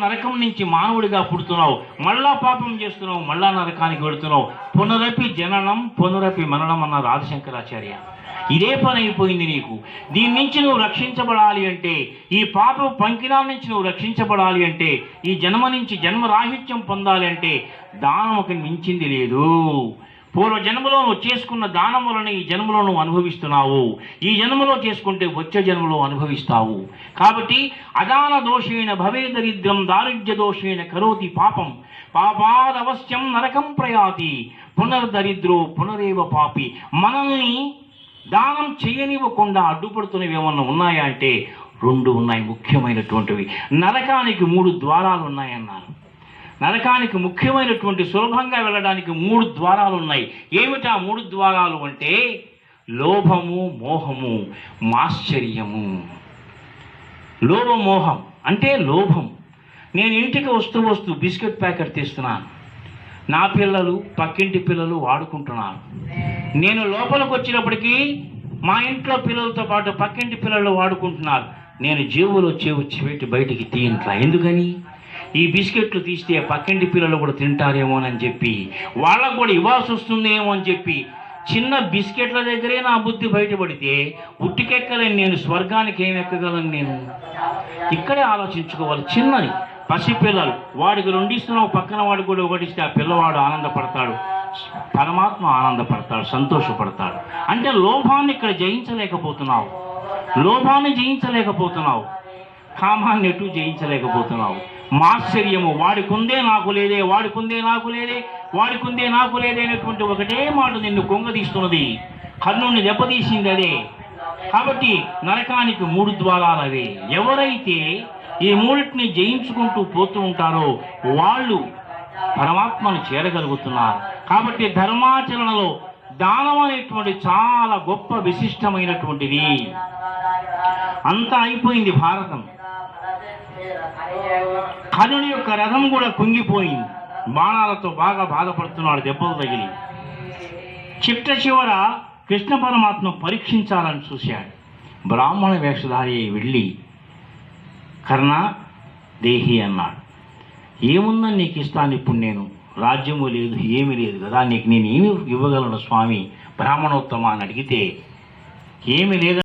నరకం నుంచి మానవుడిగా పుడుతున్నావు, మళ్ళా పాపం చేస్తున్నావు, మళ్ళా నరకానికి వెళుతున్నావు. పునరపి జననం పునరపి మరణం అన్నారు ఆదిశంకరాచార్య. ఇదే పని అయిపోయింది నీకు. దీని నుంచి నువ్వు రక్షించబడాలి అంటే, ఈ పాప పంకినాల నుంచి నువ్వు రక్షించబడాలి అంటే, ఈ జన్మ నుంచి జన్మరాహిత్యం పొందాలి అంటే దానం ఒక మించింది లేదు. పూర్వ జన్మలో నువ్వు చేసుకున్న దానం వలన ఈ జన్మలో నువ్వు అనుభవిస్తున్నావు. ఈ జన్మలో చేసుకుంటే వచ్చే జన్మలో అనుభవిస్తావు. కాబట్టి అదాన దోషేణ భవే దరిద్రం దారిద్ర్య దోషేణ కరోతి పాపం పాపాదవశ్యం నరకం ప్రయాతి పునర్దరిద్రో పునరేవ పాపి. మనల్ని దానం చేయనివ్వకుండా అడ్డుపడుతున్నవి ఏమన్నా ఉన్నాయా అంటే 2 ఉన్నాయి ముఖ్యమైనటువంటివి. నరకానికి 3 ద్వారాలు ఉన్నాయన్నారు. నరకానికి ముఖ్యమైనటువంటి సులభంగా వెళ్ళడానికి 3 ద్వారాలు ఉన్నాయి. ఏమిటా 3 ద్వారాలు అంటే లోభము, మోహము, మాశ్చర్యము. లోభమోహం అంటే లోభం. నేను ఇంటికి వస్తూ బిస్కెట్ ప్యాకెట్ తీస్తున్నాను, నా పిల్లలు పక్కింటి పిల్లలు వాడుకుంటున్నారు. నేను లోపలికి వచ్చినప్పటికీ మా ఇంట్లో పిల్లలతో పాటు పక్కింటి పిల్లలు వాడుకుంటున్నారు. నేను జేబులో చేతి బయటికి తీయంట్లా. ఎందుకని? ఈ బిస్కెట్లు తీస్తే పక్కింటి పిల్లలు కూడా తింటారేమోనని చెప్పి, వాళ్ళకు కూడా ఇవ్వాల్సి వస్తుందేమో అని చెప్పి చిన్న బిస్కెట్ల దగ్గరే నా బుద్ధి బయటపడితే ఉట్టికెక్కలేని నేను స్వర్గానికి ఏం ఎక్కగలను? నేను ఇక్కడే ఆలోచించుకోవాలి. చిన్నది పసిపిల్లలు, వాడికి 2 ఇస్తున్నావు, పక్కన వాడికి కూడా 1 ఇస్తే ఆ పిల్లవాడు ఆనందపడతాడు, పరమాత్మ ఆనందపడతాడు, సంతోషపడతాడు. అంటే లోభాన్ని ఇక్కడ జయించలేకపోతున్నావు, లోభాన్ని జయించలేకపోతున్నావు, కామాన్ని ఎటు జయించలేకపోతున్నావు. మాశ్చర్యము, వాడికుందే నాకు లేదే, వాడికుందే నాకు లేదే, వాడికుందే నాకు లేదే అనేటువంటి ఒకటే మాట నిన్ను కొంగదీస్తున్నది, కర్ణుని దెబ్బతీసింది అదే. కాబట్టి నరకానికి 3 ద్వారాలు అవే. ఎవరైతే ఈ 3టిని జయించుకుంటూ పోతూ ఉంటారో వాళ్ళు పరమాత్మను చేరగలుగుతున్నారు. కాబట్టి ధర్మాచరణలో దానం అనేటువంటి చాలా గొప్ప విశిష్టమైనటువంటిది. అంతా అయిపోయింది భారతం. కర్ణుని యొక్క రథం కూడా కుంగిపోయింది, బాణాలతో బాగా బాధపడుతున్నాడు, దెబ్బలు తగిలి. చిట్ట కృష్ణ పరమాత్మ పరీక్షించాలని చూశాడు. బ్రాహ్మణ వేషధారి వెళ్ళి కర్ణ దేహి అన్నాడు. ఏముందని నీకు ఇస్తాను ఇప్పుడు? నేను రాజ్యము లేదు, ఏమీ లేదు కదా, నీకు నేను ఏమి ఇవ్వగలను స్వామి బ్రాహ్మణోత్తమ అని అడిగితే ఏమీ లేదు